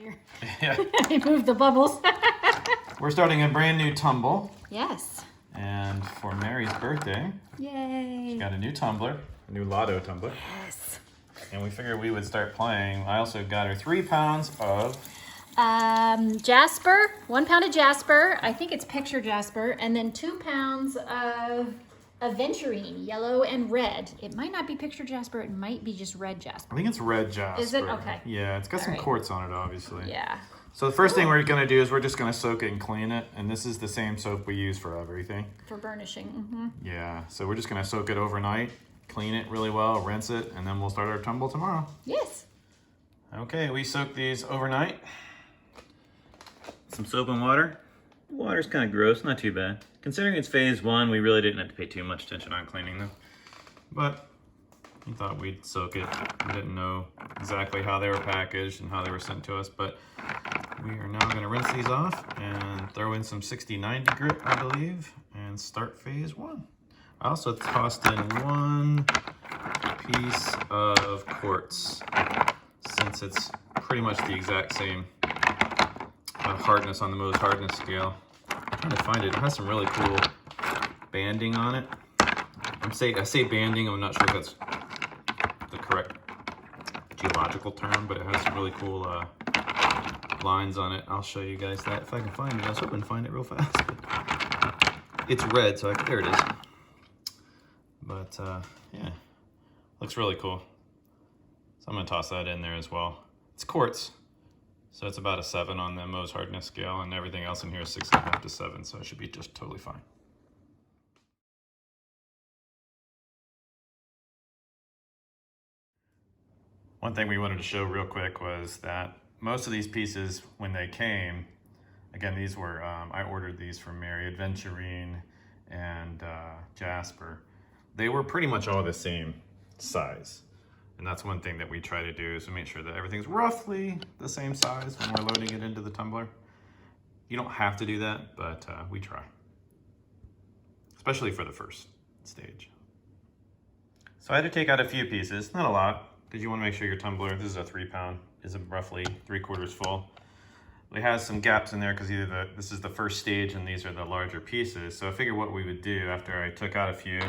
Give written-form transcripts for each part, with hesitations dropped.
Here. Yeah. I moved the bubbles. We're starting a brand new tumble. Yes. And for Mary's birthday, Yay. she got a new tumbler, a new Lot-O tumbler. Yes. And we figured we would start playing. I also got her 3 pounds of Jasper, 1 pound of Jasper. I think it's picture Jasper. And then 2 pounds of Aventurine, yellow and red. It might not be picture Jasper. It might be just red Jasper. I think it's red Jasper. Is it? Okay. Yeah, it's got some quartz on it, obviously. Yeah. So the first thing we're going to do is we're just going to soak it and clean it. And this is the same soap we use for everything. For burnishing. Mm-hmm. Yeah, so we're just going to soak it overnight, clean it really well, rinse it, and then we'll start our tumble tomorrow. Yes. Okay, we soaked these overnight. Some soap and water. The water's kind of gross, not too bad. Considering it's phase 1, we really didn't have to pay too much attention on cleaning them. But we thought we'd soak it. We didn't know exactly how they were packaged and how they were sent to us, but we are now going to rinse these off and throw in some 60-90 grit, I believe, and start phase 1. I also tossed in 1 piece of quartz, since it's pretty much the exact same hardness on the Mohs hardness scale. I'm trying to find it. It has some really cool banding on it. I say banding, I'm not sure if that's the correct geological term, but it has some really cool lines on it. I'll show you guys that if I can find it. I was hoping to find it real fast. But it's red, so there it is. But yeah, looks really cool. So I'm gonna toss that in there as well. It's quartz, so it's about a 7 on the Mohs hardness scale, and everything else in here is 6.5 to 7, so it should be just totally fine. One thing we wanted to show real quick was that most of these pieces, when they came, again, these were, I ordered these from Mary, Aventurine and Jasper. They were pretty much all the same size. And that's one thing that we try to do, is to make sure that everything's roughly the same size when we're loading it into the tumbler. You don't have to do that, but we try. Especially for the first stage. So I had to take out a few pieces, not a lot, because you want to make sure your tumbler, this is a 3 pound, is roughly 3/4 full. It has some gaps in there because this is the first stage and these are the larger pieces. So I figured what we would do after I took out a few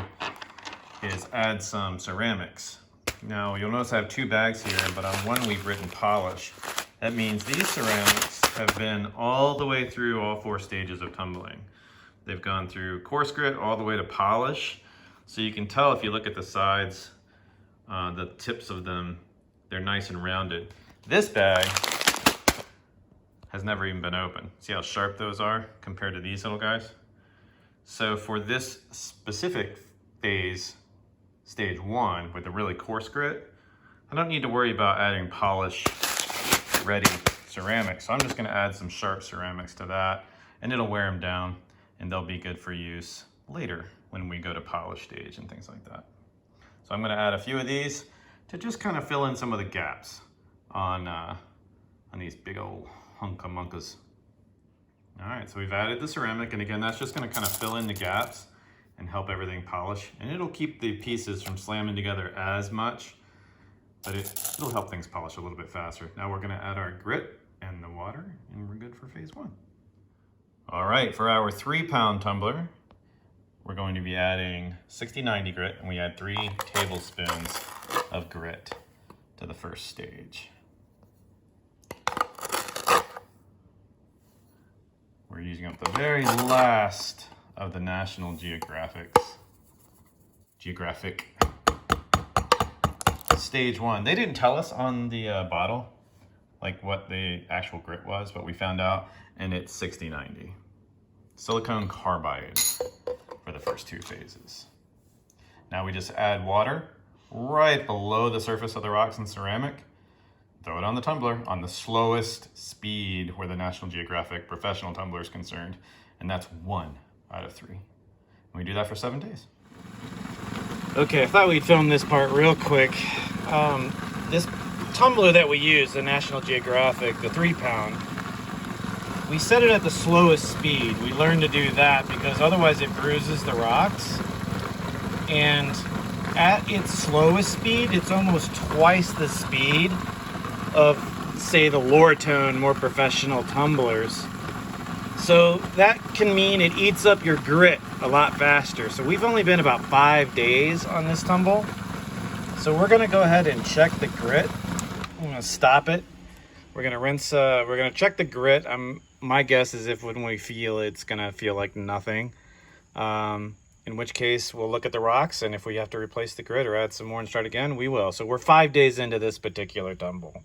is add some ceramics. Now you'll notice I have 2 bags here, but on one we've written polish. That means these ceramics have been all the way through all 4 stages of tumbling. They've gone through coarse grit all the way to polish. So you can tell if you look at the sides, the tips of them, they're nice and rounded. This bag has never even been opened. See how sharp those are compared to these little guys? So for this specific phase, stage 1, with the really coarse grit, I don't need to worry about adding polish ready ceramics. So I'm just gonna add some sharp ceramics to that, and it'll wear them down, and they'll be good for use later when we go to polish stage and things like that. So I'm gonna add a few of these to just kind of fill in some of the gaps on these big old hunka-munkas. All right, so we've added the ceramic, and again, that's just gonna kind of fill in the gaps and help everything polish, and it'll keep the pieces from slamming together as much, but it'll help things polish a little bit faster. Now we're gonna add our grit and the water, and we're good for phase 1. All right, for our 3 pound tumbler, we're going to be adding 60-90 grit, and we add 3 tablespoons of grit to the first stage. We're using up the very last of the National Geographic stage 1. They didn't tell us on the bottle like what the actual grit was, but we found out, and it's 60-90. Silicone carbide for the first 2 phases. Now we just add water right below the surface of the rocks and ceramic. Throw it on the tumbler on the slowest speed where the National Geographic professional tumbler is concerned, and that's 1 out of 3. And we do that for 7 days. Okay, I thought we'd film this part real quick. This tumbler that we use, the National Geographic, the 3 pound, we set it at the slowest speed. We learned to do that because otherwise it bruises the rocks. And at its slowest speed, it's almost twice the speed of say the lower tone, more professional tumblers. So that can mean it eats up your grit a lot faster. So we've only been about 5 days on this tumble. So we're gonna go ahead and check the grit. I'm gonna stop it. We're gonna rinse, we're gonna check the grit. My guess is if when we feel it's gonna feel like nothing. In which case we'll look at the rocks, and if we have to replace the grit or add some more and start again, we will. So we're 5 days into this particular tumble.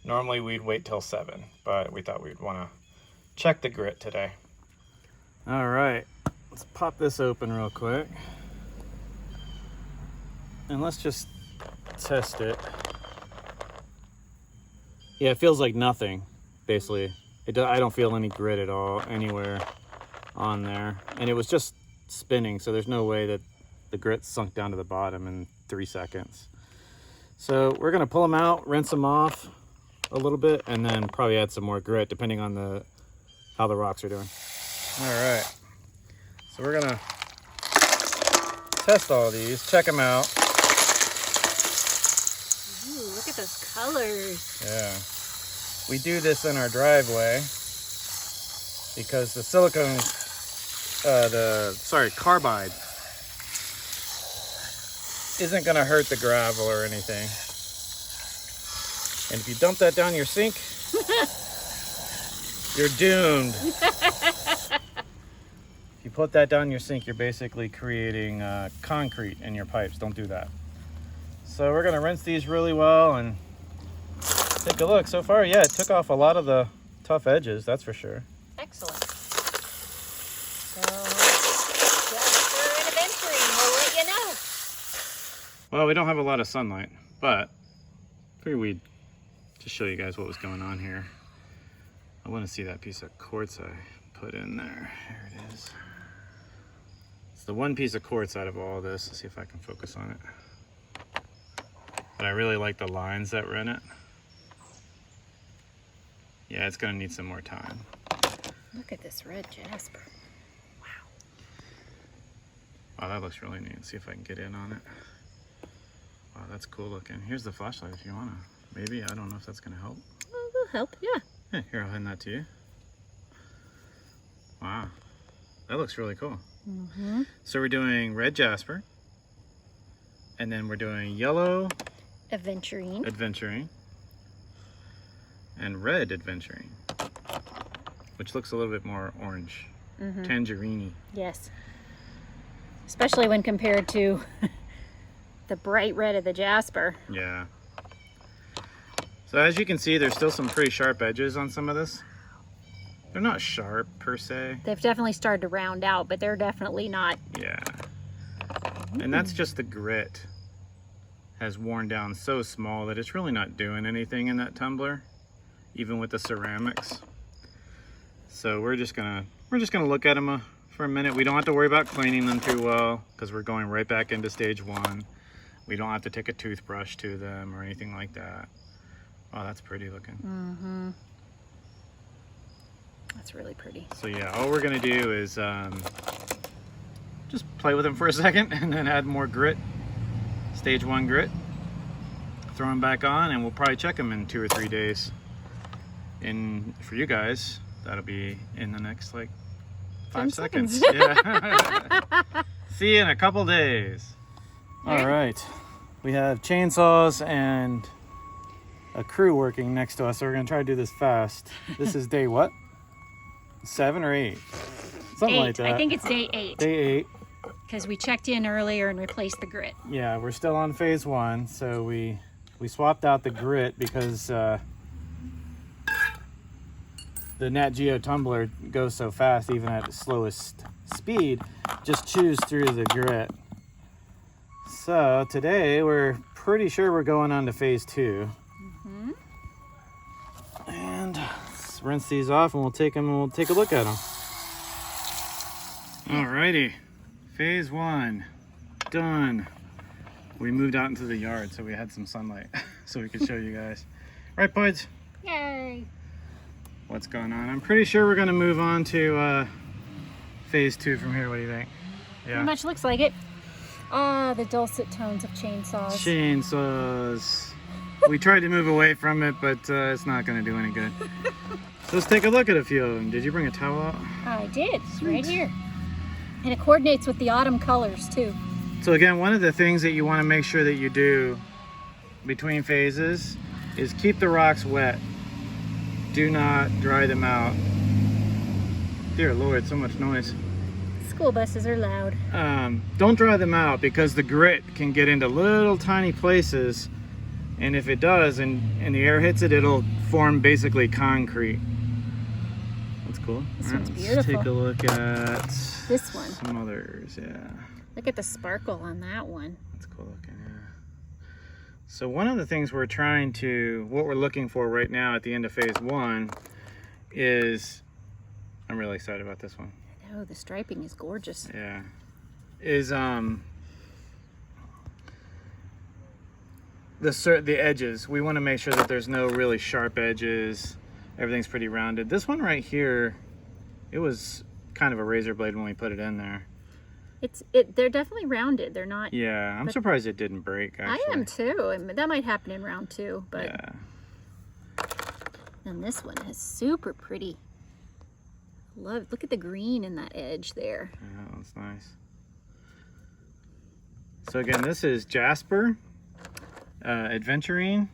Normally we'd wait till 7, but we thought we'd wanna check the grit today. All right, let's pop this open real quick. And let's just test it. Yeah, it feels like nothing, basically. I don't feel any grit at all anywhere on there. And it was just spinning, so there's no way that the grit sunk down to the bottom in 3 seconds. So we're gonna pull them out, rinse them off a little bit, and then probably add some more grit depending on how the rocks are doing. All right, so we're gonna test all these, check them out. Ooh, look at those colors. Yeah, we do this in our driveway because the silicone, Carbide isn't gonna hurt the gravel or anything. And if you dump that down your sink, you're doomed. If you put that down your sink, you're basically creating concrete in your pipes. Don't do that. So we're gonna rinse these really well and take a look. So far, yeah, it took off a lot of the tough edges, that's for sure. Excellent. So, Jasper and Aventurine, we'll let you know. Well, we don't have a lot of sunlight, but figured we'd just show you guys what was going on here. I want to see that piece of quartz I put in there. There it is. It's the one piece of quartz out of all of this. Let's see if I can focus on it. But I really like the lines that were in it. Yeah, it's gonna need some more time. Look at this red Jasper. Wow, that looks really neat. Let's see if I can get in on it. Wow, that's cool looking. Here's the flashlight if you wanna. Maybe, I don't know if that's gonna help. Oh, it'll help, yeah. Yeah, here, I'll hand that to you. Wow, that looks really cool. Mm-hmm. So we're doing red Jasper, and then we're doing yellow Aventurine, and red Aventurine, which looks a little bit more orange, tangerine-y. Yes. Especially when compared to the bright red of the Jasper. Yeah. So as you can see, there's still some pretty sharp edges on some of this. They're not sharp per se. They've definitely started to round out, but they're definitely not. Yeah. And that's just the grit has worn down so small that it's really not doing anything in that tumbler, even with the ceramics. So we're just gonna look at them for a minute. We don't have to worry about cleaning them too well because we're going right back into stage 1. We don't have to take a toothbrush to them or anything like that. Oh, that's pretty looking. Mm-hmm. That's really pretty. So yeah, all we're gonna do is just play with them for a second and then add more grit, stage 1 grit, throw them back on, and we'll probably check them in 2 or 3 days. And for you guys, that'll be in the next like 5 seconds. Yeah. See you in a couple days. All right, we have chainsaws and a crew working next to us, so we're gonna try to do this fast. This is day what? 7 or 8? Something 8. like that. I think it's day 8. Day 8. Because we checked in earlier and replaced the grit. Yeah, we're still on phase 1, so we swapped out the grit because the Nat Geo tumbler goes so fast, even at its slowest speed, just chews through the grit. So today we're pretty sure we're going on to phase 2. Mm-hmm. And let's rinse these off and we'll take them and we'll take a look at them. Alrighty, phase 1 done. We moved out into the yard so we had some sunlight so we could show you guys. Right, buds? Yay! What's going on? I'm pretty sure we're gonna move on to phase 2 from here. What do you think? Yeah. Pretty much looks like it. Ah, the dulcet tones of chainsaws. Chainsaws. We tried to move away from it, but it's not going to do any good. So let's take a look at a few of them. Did you bring a towel out? I did. It's right here. And it coordinates with the autumn colors too. So again, one of the things that you want to make sure that you do between phases is keep the rocks wet. Do not dry them out. Dear Lord, so much noise. School buses are loud. Don't dry them out because the grit can get into little tiny places, and if it does and the air hits it, it'll form basically concrete. That's cool. This All one's let's beautiful. take a look at This one. some others. Yeah, Look at the sparkle on that one. that's cool looking. Yeah. So one of the things what we're looking for right now at the end of phase 1 is, I'm really excited about this one. Oh, the striping is gorgeous. Yeah, is the edges. We want to make sure that there's no really sharp edges. Everything's pretty rounded. This one right here, it was kind of a razor blade when we put it in there. They're definitely rounded. They're not. Yeah, I'm surprised it didn't break. Actually, I am too. And that might happen in round 2, but. Yeah. And this one is super pretty. Look at the green in that edge there. Yeah, that's nice. So again, this is Jasper, Aventurine,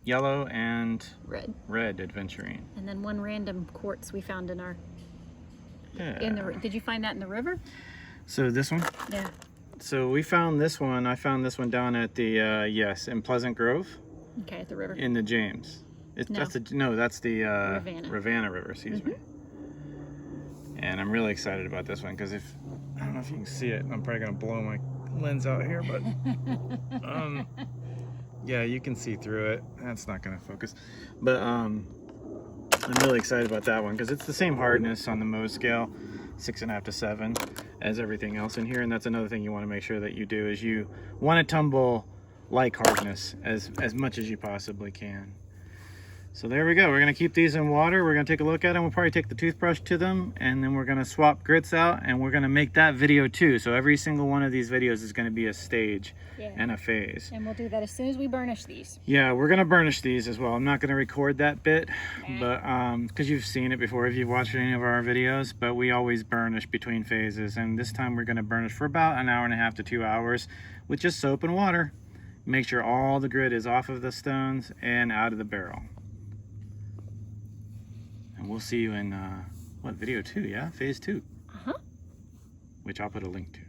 yellow and red Aventurine. And then one random quartz we found in our. Yeah. Did you find that in the river? So this one. Yeah. So we found this one. I found this one down at the in Pleasant Grove. Okay, at the river. In the James. No. That's the Ravenna. Ravenna River. Excuse me. And I'm really excited about this one because I don't know if you can see it. I'm probably gonna blow my lens out here, but yeah, you can see through it. That's not gonna focus, but I'm really excited about that one because it's the same hardness on the Mohs scale, 6.5 to 7, as everything else in here. And that's another thing you want to make sure that you do is you want to tumble like hardness as much as you possibly can. So there we go. We're going to keep these in water. We're going to take a look at them. We'll probably take the toothbrush to them, and then we're going to swap grits out, and we're going to make that video too. So every single one of these videos is going to be a stage and a phase. And we'll do that as soon as we burnish these. Yeah, we're going to burnish these as well. I'm not going to record that bit, but because you've seen it before if you've watched any of our videos, but we always burnish between phases. And this time we're going to burnish for about 1.5 hours to 2 hours with just soap and water. Make sure all the grit is off of the stones and out of the barrel. And we'll see you in, video 2, yeah? Phase 2. Uh-huh. Which I'll put a link to.